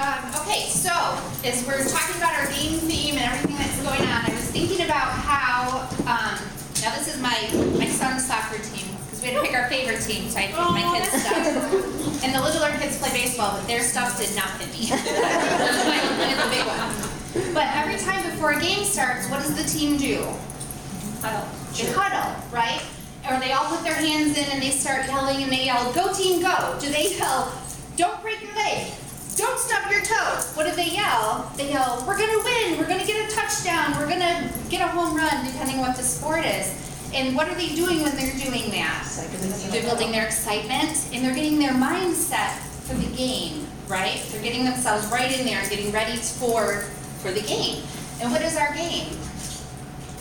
Okay, so as we're talking about our game theme and everything that's going on, I was thinking about how, now this is my son's soccer team, because we had to pick our favorite team, so I had to pick my kids' stuff. And the littler kids play baseball, but their stuff did not fit me. It's a big one. But every time before a game starts, what does the team do? Huddle. They huddle, right? Or they all put their hands in and they start yelling and they yell, "Go team, go!" Do they yell, "Don't break your leg, don't stub your toe"? What do they yell? They yell, "We're gonna win, we're gonna get a touchdown, we're gonna get a home run," depending on what the sport is. And what are they doing when they're doing that? They're building their excitement and they're getting their mindset for the game, right? They're getting themselves right in there and getting ready for the game. And what is our game?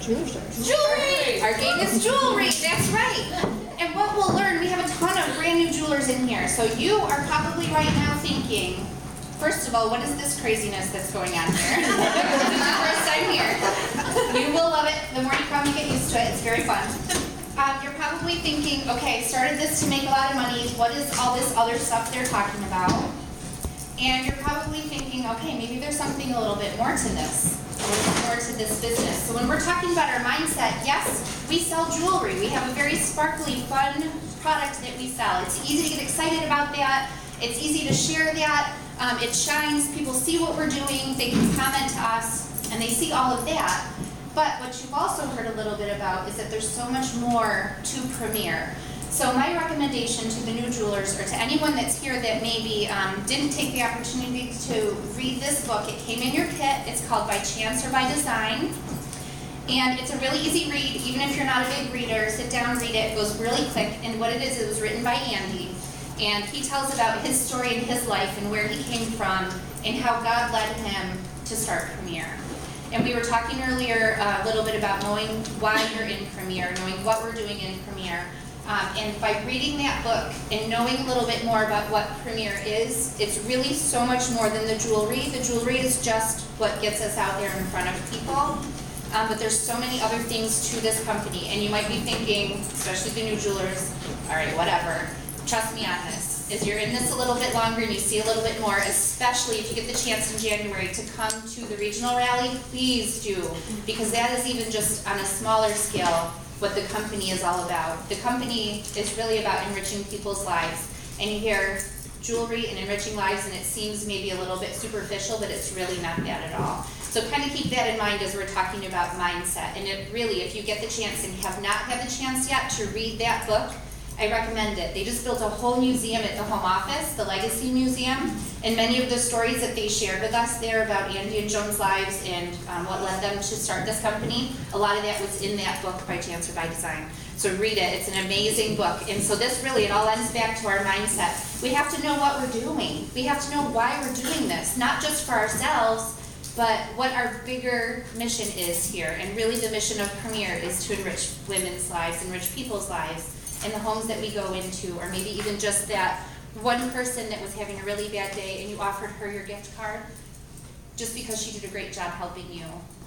Jewelry! Our game is jewelry, that's right. And what we'll learn, we have a ton of brand new jewelers in here. So you are probably right now thinking, first of all, what is this craziness that's going on here? This is your first time here. You will love it. The more you come, you get used to it. It's very fun. You're probably thinking, okay, started this to make a lot of money. What is all this other stuff they're talking about? And you're probably thinking, okay, maybe there's something a little bit more to this. A little bit more to this business. So when we're talking about our mindset, yes, we sell jewelry. We have a very sparkly, fun product that we sell. It's easy to get excited about that. It's easy to share that. It shines. People see what we're doing. They can comment to us, and they see all of that. But what you've also heard a little bit about is that there's so much more to Premier. So my recommendation to the new jewelers, or to anyone that's here that maybe didn't take the opportunity to read this book, it came in your kit. It's called By Chance or By Design. And it's a really easy read, even if you're not a big reader. Sit down, read it. It goes really quick. And what it is, it was written by Andy. And he tells about his story and his life and where he came from and how God led him to start Premier. And we were talking earlier a little bit about knowing why you're in Premier, knowing what we're doing in Premier. And by reading that book and knowing a little bit more about what Premier is, it's really so much more than the jewelry. The jewelry is just what gets us out there in front of people. But there's so many other things to this company. And you might be thinking, especially the new jewelers, all right, whatever. Trust me on this. As you're in this a little bit longer and you see a little bit more, especially if you get the chance in January to come to the regional rally, please do. Because that is even just on a smaller scale what the company is all about. The company is really about enriching people's lives. And you hear jewelry and enriching lives and it seems maybe a little bit superficial, but it's really not that at all. So kind of keep that in mind as we're talking about mindset. And it really, if you get the chance and have not had the chance yet to read that book, I recommend it. They just built a whole museum at the home office, the Legacy Museum, and many of the stories that they shared with us there about Andy and Joan's lives and what led them to start this company, a lot of that was in that book By Chance or By Design. So read it. It's an amazing book. And so this really, it all ends back to our mindset. We have to know what we're doing. We have to know why we're doing this, not just for ourselves, but what our bigger mission is here. And really the mission of Premier is to enrich women's lives, enrich people's lives, in the homes that we go into, or maybe even just that one person that was having a really bad day and you offered her your gift card just because she did a great job helping you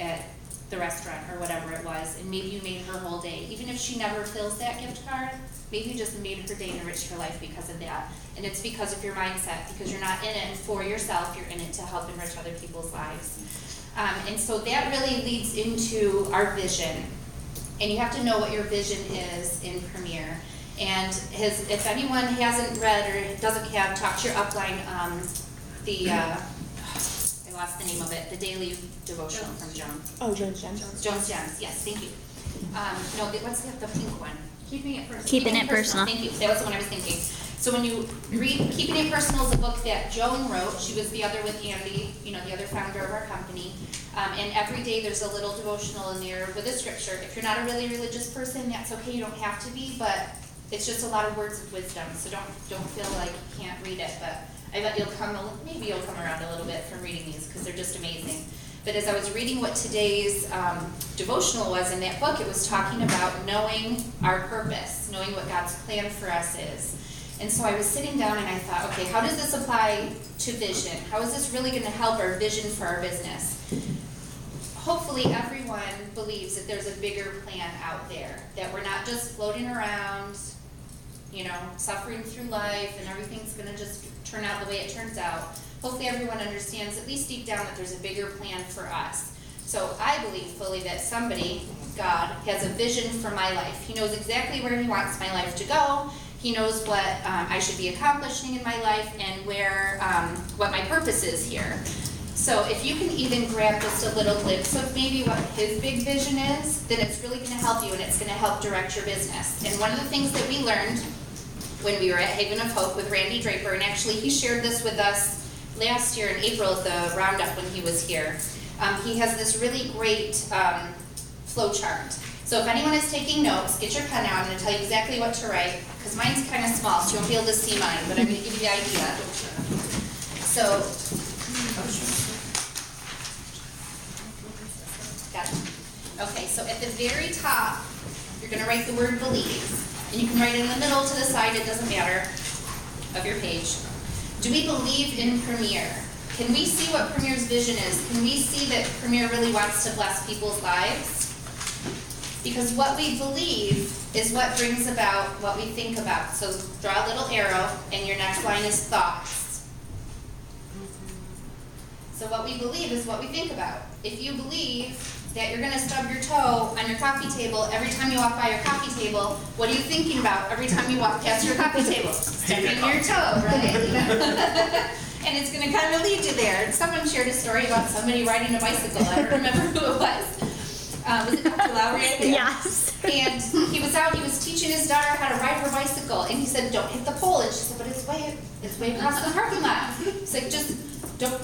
at the restaurant or whatever it was, and maybe you made her whole day. Even if she never fills that gift card, maybe you just made her day and enriched her life because of that. And it's because of your mindset, because you're not in it for yourself, you're in it to help enrich other people's lives. And so that really leads into our vision. And you have to know what your vision is in Premier. And if anyone hasn't read or doesn't have, talk to your upline, I lost the name of it, the daily devotional from Jones. Oh, Jones Gems. Jones Gems, yes, thank you. No, what's the pink one? Keeping It Personal. Keeping It Personal. Thank you, that was the one I was thinking. So when you read Keeping It Personal is a book that Joan wrote. She was the other with Andy, the other founder of our company. And every day there's a little devotional in there with a scripture. If you're not a really religious person, that's okay, you don't have to be, but it's just a lot of words of wisdom, so don't feel like you can't read it. But I bet maybe you'll come around a little bit from reading these because they're just amazing. But as I was reading what today's devotional was in that book, it was talking about knowing our purpose, knowing what God's plan for us is. And so I was sitting down and I thought, okay, how does this apply to vision? How is this really going to help our vision for our business? Hopefully everyone believes that there's a bigger plan out there, that we're not just floating around, suffering through life and everything's going to just turn out the way it turns out. hopefully everyone understands, at least deep down, that there's a bigger plan for us. So I believe fully that somebody, God, has a vision for my life. He knows exactly where He wants my life to go. He knows what I should be accomplishing in my life and what my purpose is here. So if you can even grab just a little glimpse of maybe what His big vision is, then it's really going to help you and it's going to help direct your business. And one of the things that we learned when we were at Haven of Hope with Randy Draper, and actually he shared this with us last year in April at the roundup when he was here. He has this really great flow chart. So if anyone is taking notes, get your pen out. I'm going to tell you exactly what to write, because mine's kind of small, so you won't be able to see mine, but I'm going to give you the idea. So, got it. Okay, so at the very top, you're going to write the word believe. And you can write it in the middle, to the side, it doesn't matter, of your page. Do we believe in Premier? Can we see what Premier's vision is? Can we see that Premier really wants to bless people's lives? Because what we believe is what brings about what we think about. So draw a little arrow, and your next line is thoughts. So what we believe is what we think about. If you believe that you're going to stub your toe on your coffee table every time you walk by your coffee table, what are you thinking about every time you walk past your coffee table? Stepping your toe, right? And it's going to kind of lead you there. Someone shared a story about somebody riding a bicycle. I don't remember who it was. Was it Dr. Lowry? I think? Yes. And he was teaching his daughter how to ride her bicycle, and he said, "Don't hit the pole." And she said, "But it's way across the parking lot." He's like, "Just don't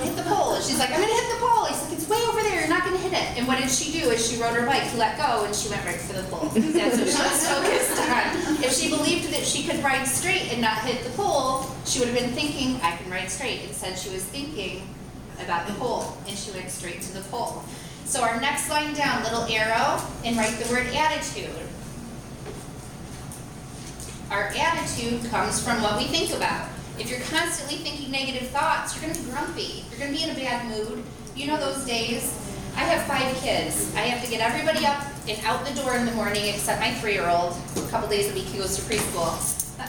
hit the pole." And she's like, "I'm gonna hit the pole." He's like, "It's way over there, you're not gonna hit it." And what did she do? As she rode her bike, he let go, and she went right for the pole. That's what she was focused on. If she believed that she could ride straight and not hit the pole, she would have been thinking, "I can ride straight." Instead, she was thinking about the pole, and she went straight to the pole. So our next line down, little arrow, and write the word attitude. Our attitude comes from what we think about. If you're constantly thinking negative thoughts, you're going to be grumpy. You're going to be in a bad mood. You know those days? I have 5 kids. I have to get everybody up and out the door in the morning except my 3-year-old. A couple days a week he goes to preschool.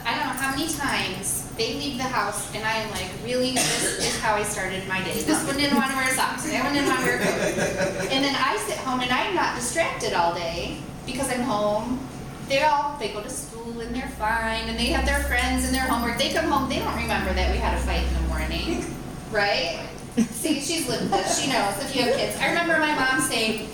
I don't know how many times they leave the house and I am like, really, this is how I started my day. This one didn't want to wear socks. That one didn't want to wear a coat. And then I sit home and I'm not distracted all day because I'm home. They go to school and they're fine and they have their friends and their homework. They come home, they don't remember that we had a fight in the morning, right? See, she's lived this. She knows if you have kids. I remember my mom saying,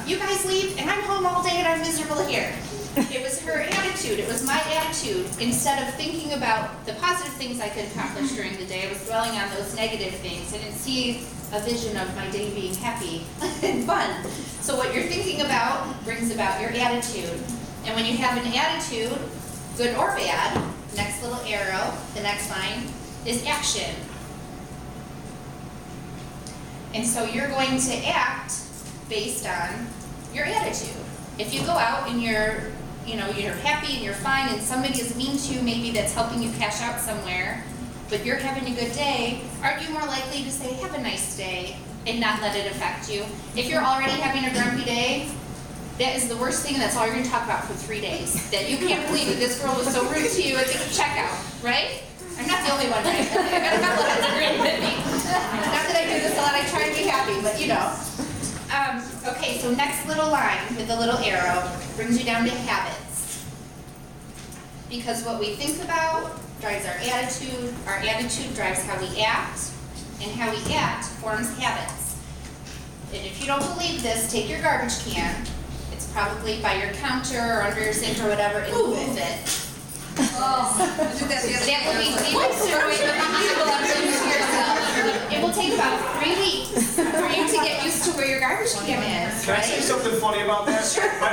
"You guys leave and I'm home all day and I'm miserable here." It was her attitude. It was my attitude. Instead of thinking about the positive things I could accomplish during the day, I was dwelling on those negative things. I didn't see a vision of my day being happy and fun. So what you're thinking about brings about your attitude. And when you have an attitude, good or bad, next little arrow, the next line, is action. And so you're going to act based on your attitude. If you go out and you're happy and you're fine and somebody is mean to you, maybe that's helping you cash out somewhere, but you're having a good day, aren't you more likely to say, "Have a nice day," and not let it affect you? If you're already having a grumpy day, that is the worst thing, and that's all you're going to talk about for 3 days. That you can't believe that this girl was so rude to you at the checkout, right? I'm not the only one, right? I got a couple of us agreeing with me. Not that I do this a lot, I try to be happy, but you know. Okay, so next little line with the little arrow brings you down to habits. Because what we think about drives our attitude drives how we act, and how we act forms habits. And if you don't believe this, take your garbage can. It's probably by your counter or under your sink or whatever, and move it. Oh, I did that the other day. That will be It will take about 3 weeks for you to get used to where your garbage can is, Can I say right? something funny about that?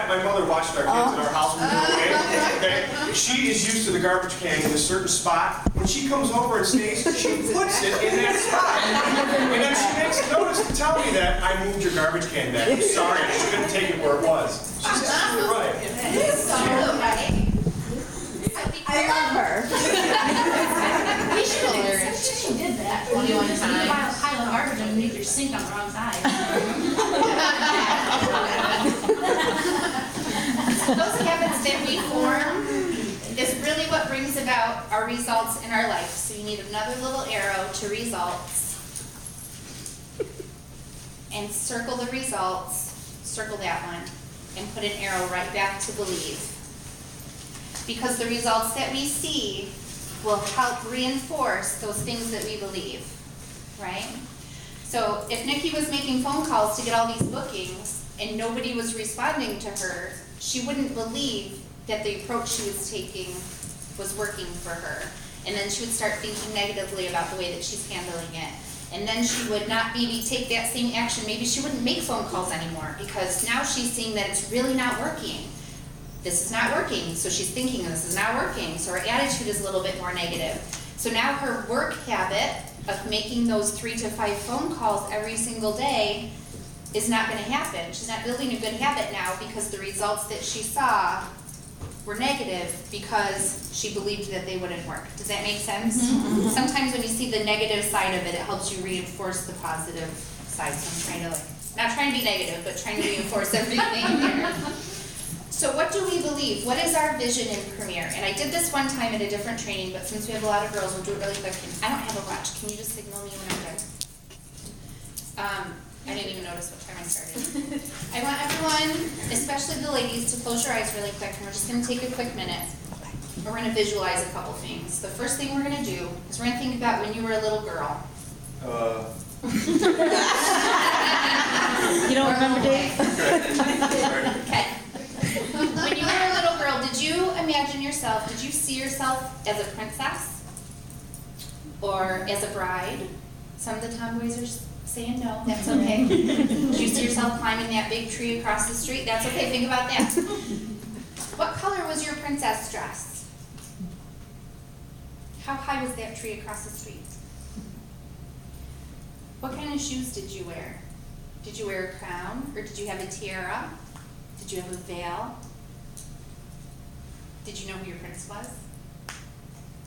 My mother watched our kids in our house when we were away. Okay? She is used to the garbage can in a certain spot. When she comes over and stays, she puts it in that spot. And then she makes a notice to tell me that I moved your garbage can back. I'm sorry, I shouldn't take it where it was. She's absolutely right. Right? I love her. We should learn. She did that 21 times. You pile a pile of garbage underneath your sink on the wrong side. Those habits that we form is really what brings is about our results in our life. So you need another little arrow to results. And circle the results, circle that one, and put an arrow right back to believe. Because the results that we see will help reinforce those things that we believe, right? So if Nikki was making phone calls to get all these bookings and nobody was responding to her, she wouldn't believe that the approach she was taking was working for her. And then she would start thinking negatively about the way that she's handling it. And then she would not maybe take that same action. Maybe she wouldn't make phone calls anymore because now she's seeing that it's really not working. This is not working, so she's thinking this is not working. So her attitude is a little bit more negative. So now her work habit of making those 3 to 5 phone calls every single day is not going to happen. She's not building a good habit now because the results that she saw were negative because she believed that they wouldn't work. Does that make sense? Mm-hmm. Sometimes when you see the negative side of it, it helps you reinforce the positive side. So I'm trying to not trying to be negative, but trying to reinforce everything here. So what do we believe? What is our vision in Premier? And I did this one time at a different training, but since we have a lot of girls, we'll do it really quick. I don't have a watch. Can you just signal me when I'm done? I didn't even notice what time I started. I want everyone, especially the ladies, to close your eyes really quick, and we're just going to take a quick minute. We're going to visualize a couple things. The first thing we're going to do is we're going to think about when you were a little girl. You don't remember, Dave? Okay. When you were a little girl, did you imagine yourself, did you see yourself as a princess? Or as a bride? Some of the tomboys are saying no, that's okay. Did you see yourself climbing that big tree across the street? That's okay, think about that. What color was your princess dress? How high was that tree across the street? What kind of shoes did you wear? Did you wear a crown, or did you have a tiara? Did you have a veil? Did you know who your prince was?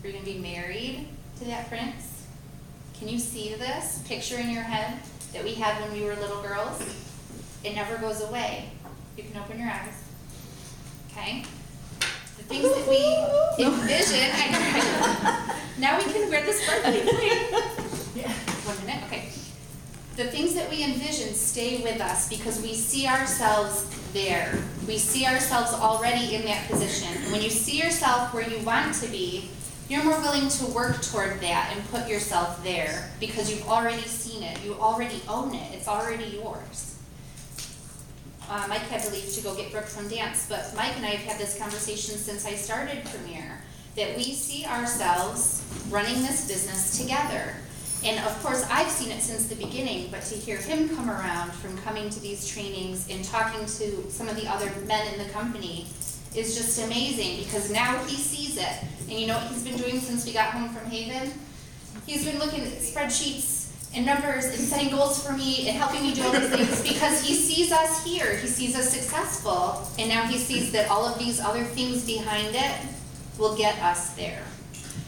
Were you going to be married to that prince? Can you see this picture in your head that we had when we were little girls? It never goes away. You can open your eyes. Okay? The things that we envision, now we can wear this birthday plate. Yeah. 1 minute, okay. The things that we envision stay with us because we see ourselves there. We see ourselves already in that position. And when you see yourself where you want to be, you're more willing to work toward that and put yourself there because you've already seen it. You already own it. It's already yours. Mike had to leave to go get Brooke from dance, but Mike and I have had this conversation since I started Premier, that we see ourselves running this business together. And of course, I've seen it since the beginning, but to hear him come around from coming to these trainings and talking to some of the other men in the company is just amazing because now he sees it. And you know what he's been doing since we got home from Haven? He's been looking at spreadsheets and numbers and setting goals for me and helping me do all these things because he sees us here. He sees us successful. And now he sees that all of these other things behind it will get us there.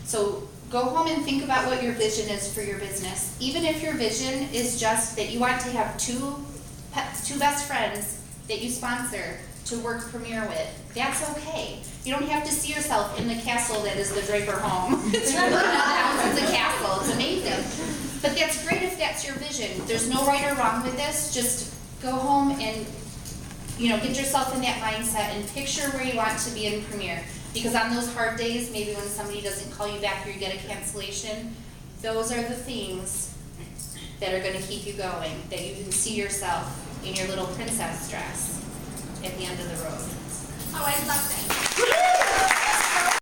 So go home and think about what your vision is for your business. Even if your vision is just that you want to have two best friends that you sponsor to work Premier with, that's okay. You don't have to see yourself in the castle that is the Draper home. It's really not a house, it's a castle, it's amazing. But that's great if that's your vision. There's no right or wrong with this, just go home and get yourself in that mindset and picture where you want to be in Premier. Because on those hard days, maybe when somebody doesn't call you back or you get a cancellation, those are the things that are going to keep you going, that you can see yourself in your little princess dress at the end of the road. Oh, I love